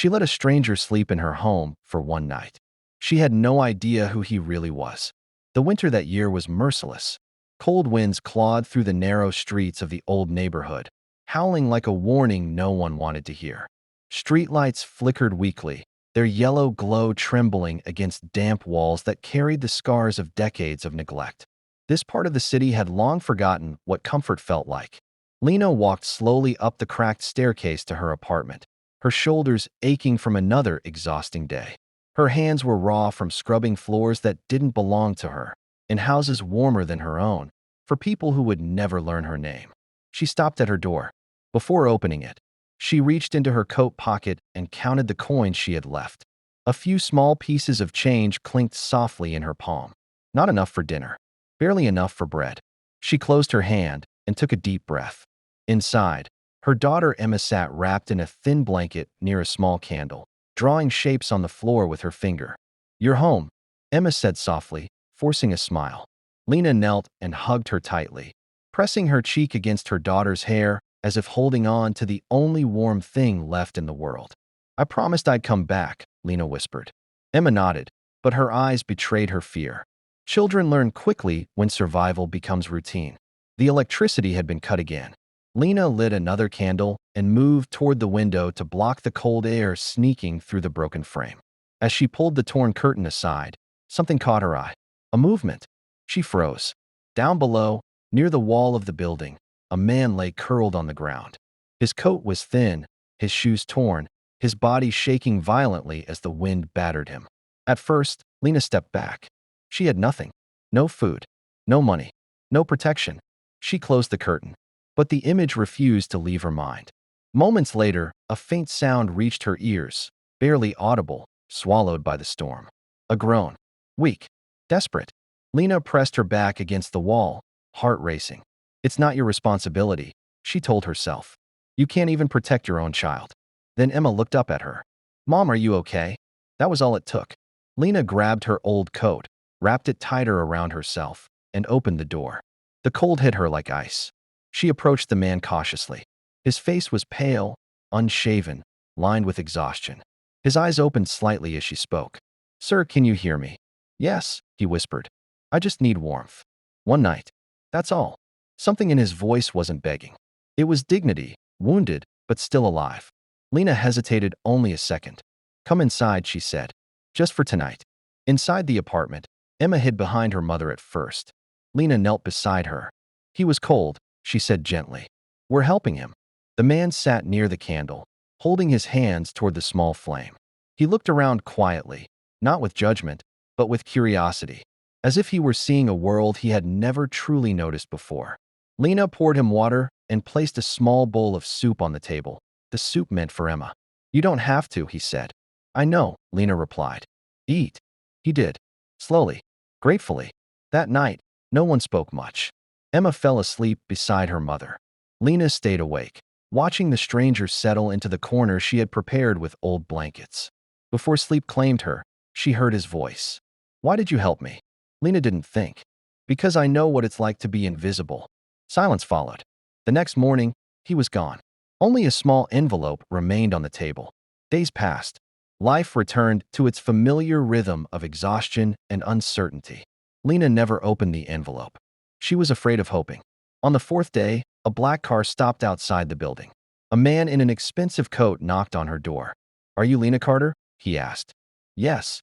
She let a stranger sleep in her home for one night. She had no idea who he really was. The winter that year was merciless. Cold winds clawed through the narrow streets of the old neighborhood, howling like a warning no one wanted to hear. Streetlights flickered weakly, their yellow glow trembling against damp walls that carried the scars of decades of neglect. This part of the city had long forgotten what comfort felt like. Lena walked slowly up the cracked staircase to her apartment, her shoulders aching from another exhausting day. Her hands were raw from scrubbing floors that didn't belong to her, in houses warmer than her own, for people who would never learn her name. She stopped at her door. Before opening it, she reached into her coat pocket and counted the coins she had left. A few small pieces of change clinked softly in her palm. Not enough for dinner. Barely enough for bread. She closed her hand and took a deep breath. Inside, her daughter Emma sat wrapped in a thin blanket near a small candle, drawing shapes on the floor with her finger. "You're home," Emma said softly, forcing a smile. Lena knelt and hugged her tightly, pressing her cheek against her daughter's hair as if holding on to the only warm thing left in the world. "I promised I'd come back," Lena whispered. Emma nodded, but her eyes betrayed her fear. Children learn quickly when survival becomes routine. The electricity had been cut again. Lena lit another candle and moved toward the window to block the cold air sneaking through the broken frame. As she pulled the torn curtain aside, something caught her eye. A movement. She froze. Down below, near the wall of the building, a man lay curled on the ground. His coat was thin, his shoes torn, his body shaking violently as the wind battered him. At first, Lena stepped back. She had nothing. No food. No money. No protection. She closed the curtain. But the image refused to leave her mind. Moments later, a faint sound reached her ears, barely audible, swallowed by the storm. A groan. Weak. Desperate. Lena pressed her back against the wall, heart racing. "It's not your responsibility," she told herself. "You can't even protect your own child." Then Emma looked up at her. "Mom, are you okay?" That was all it took. Lena grabbed her old coat, wrapped it tighter around herself, and opened the door. The cold hit her like ice. She approached the man cautiously. His face was pale, unshaven, lined with exhaustion. His eyes opened slightly as she spoke. "Sir, can you hear me?" "Yes," he whispered. "I just need warmth. One night. That's all." Something in his voice wasn't begging. It was dignity, wounded, but still alive. Lena hesitated only a second. "Come inside," she said. "Just for tonight." Inside the apartment, Emma hid behind her mother at first. Lena knelt beside her. "He was cold," she said gently. "We're helping him." The man sat near the candle, holding his hands toward the small flame. He looked around quietly, not with judgment, but with curiosity, as if he were seeing a world he had never truly noticed before. Lena poured him water and placed a small bowl of soup on the table. The soup meant for Emma. "You don't have to," he said. "I know," Lena replied. "Eat." He did. Slowly. Gratefully. That night, no one spoke much. Emma fell asleep beside her mother. Lena stayed awake, watching the stranger settle into the corner she had prepared with old blankets. Before sleep claimed her, she heard his voice. "Why did you help me?" Lena didn't think. "Because I know what it's like to be invisible." Silence followed. The next morning, he was gone. Only a small envelope remained on the table. Days passed. Life returned to its familiar rhythm of exhaustion and uncertainty. Lena never opened the envelope. She was afraid of hoping. On the fourth day, a black car stopped outside the building. A man in an expensive coat knocked on her door. "Are you Lena Carter?" he asked. "Yes.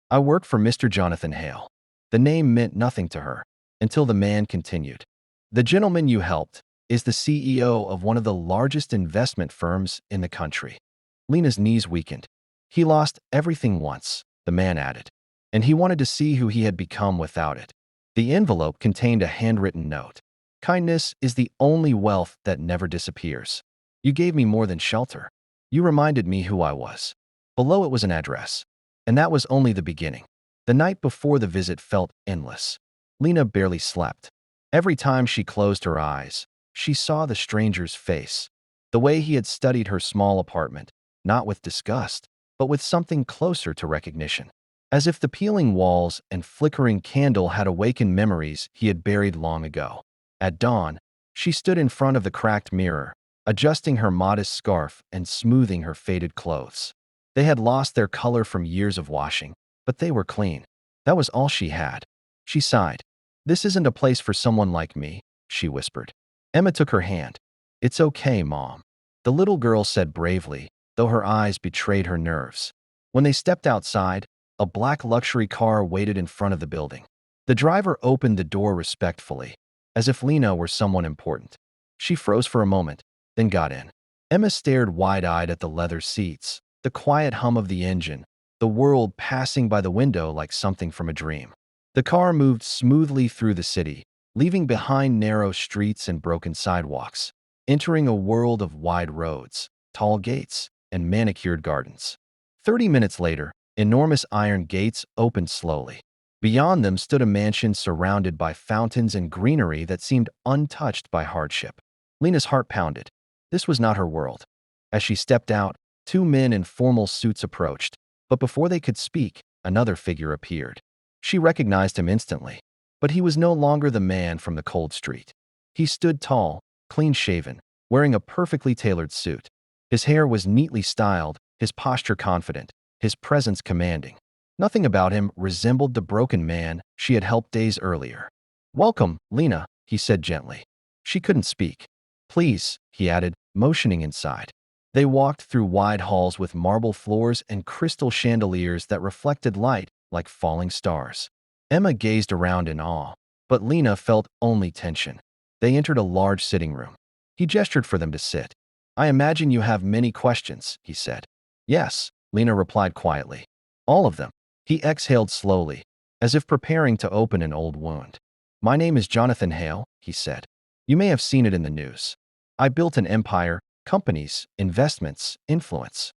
I work for Mr. Jonathan Hale." The name meant nothing to her, until the man continued. "The gentleman you helped is the CEO of one of the largest investment firms in the country." Lena's knees weakened. "He lost everything once," the man added, "and he wanted to see who he had become without it." The envelope contained a handwritten note. "Kindness is the only wealth that never disappears. You gave me more than shelter. You reminded me who I was." Below it was an address. And that was only the beginning. The night before the visit felt endless. Lena barely slept. Every time she closed her eyes, she saw the stranger's face. The way he had studied her small apartment, not with disgust, but with something closer to recognition. As if the peeling walls and flickering candle had awakened memories he had buried long ago. At dawn, she stood in front of the cracked mirror, adjusting her modest scarf and smoothing her faded clothes. They had lost their color from years of washing, but they were clean. That was all she had. She sighed. "This isn't a place for someone like me," she whispered. Emma took her hand. "It's okay, Mom," the little girl said bravely, though her eyes betrayed her nerves. When they stepped outside, a black luxury car waited in front of the building. The driver opened the door respectfully, as if Lena were someone important. She froze for a moment, then got in. Emma stared wide-eyed at the leather seats, the quiet hum of the engine, the world passing by the window like something from a dream. The car moved smoothly through the city, leaving behind narrow streets and broken sidewalks, entering a world of wide roads, tall gates, and manicured gardens. 30 minutes later, enormous iron gates opened slowly. Beyond them stood a mansion surrounded by fountains and greenery that seemed untouched by hardship. Lena's heart pounded. This was not her world. As she stepped out, two men in formal suits approached, but before they could speak, another figure appeared. She recognized him instantly, but he was no longer the man from the cold street. He stood tall, clean-shaven, wearing a perfectly tailored suit. His hair was neatly styled, his posture confident, his presence commanding. Nothing about him resembled the broken man she had helped days earlier. "Welcome, Lena," he said gently. She couldn't speak. "Please," he added, motioning inside. They walked through wide halls with marble floors and crystal chandeliers that reflected light like falling stars. Emma gazed around in awe, but Lena felt only tension. They entered a large sitting room. He gestured for them to sit. "I imagine you have many questions," he said. "Yes," Lena replied quietly. "All of them." He exhaled slowly, as if preparing to open an old wound. "My name is Jonathan Hale," he said. "You may have seen it in the news. I built an empire, companies, investments, influence."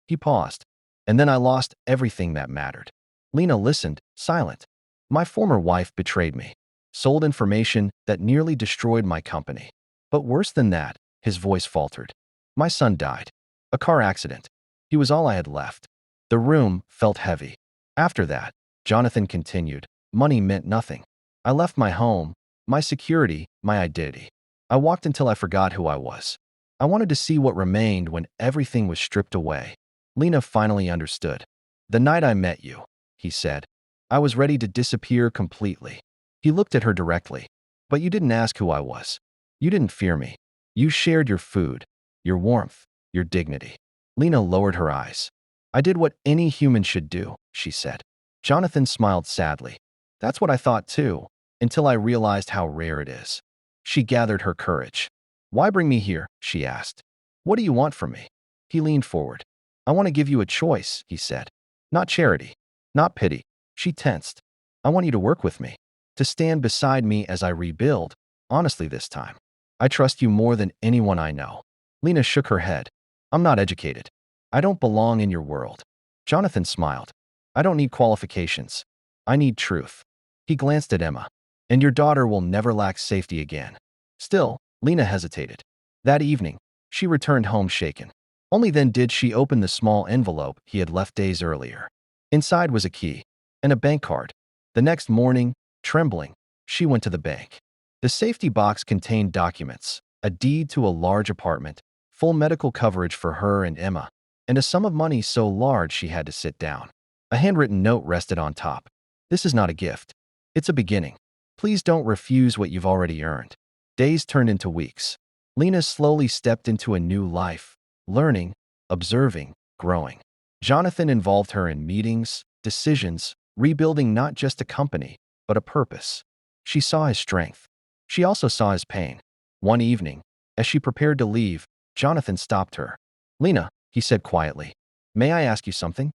He paused. "And then I lost everything that mattered." Lena listened, silent. "My former wife betrayed me, sold information that nearly destroyed my company. But worse than that," his voice faltered. "My son died. A car accident. He was all I had left." The room felt heavy. After that, Jonathan continued, money meant nothing. I left my home, my security, my identity. I walked until I forgot who I was. I wanted to see what remained when everything was stripped away. Lena finally understood. "The night I met you," he said, "I was ready to disappear completely." He looked at her directly. "But you didn't ask who I was. You didn't fear me. You shared your food, your warmth, your dignity." Lena lowered her eyes. "I did what any human should do," she said. Jonathan smiled sadly. "That's what I thought too, until I realized how rare it is." She gathered her courage. "Why bring me here?" she asked. "What do you want from me?" He leaned forward. "I want to give you a choice," he said. "Not charity, not pity." She tensed. "I want you to work with me, to stand beside me as I rebuild, honestly this time. I trust you more than anyone I know." Lena shook her head. "I'm not educated. I don't belong in your world." Jonathan smiled. "I don't need qualifications. I need truth." He glanced at Emma. "And your daughter will never lack safety again." Still, Lena hesitated. That evening, she returned home shaken. Only then did she open the small envelope he had left days earlier. Inside was a key and a bank card. The next morning, trembling, she went to the bank. The safety box contained documents, a deed to a large apartment, full medical coverage for her and Emma, and a sum of money so large she had to sit down. A handwritten note rested on top. "This is not a gift. It's a beginning. Please don't refuse what you've already earned." Days turned into weeks. Lena slowly stepped into a new life, learning, observing, growing. Jonathan involved her in meetings, decisions, rebuilding not just a company, but a purpose. She saw his strength. She also saw his pain. One evening, as she prepared to leave, Jonathan stopped her. "Lena," he said quietly, "may I ask you something?"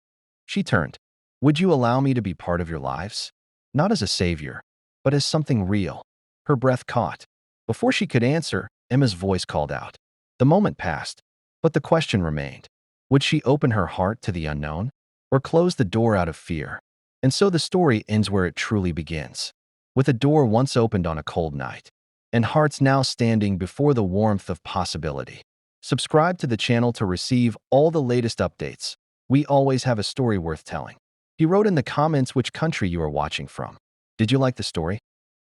She turned. "Would you allow me to be part of your lives? Not as a savior, but as something real." Her breath caught. Before she could answer, Emma's voice called out. The moment passed, but the question remained. Would she open her heart to the unknown, or close the door out of fear? And so the story ends where it truly begins, with a door once opened on a cold night, and hearts now standing before the warmth of possibility. Subscribe to the channel to receive all the latest updates. We always have a story worth telling. He wrote in the comments which country you are watching from. Did you like the story?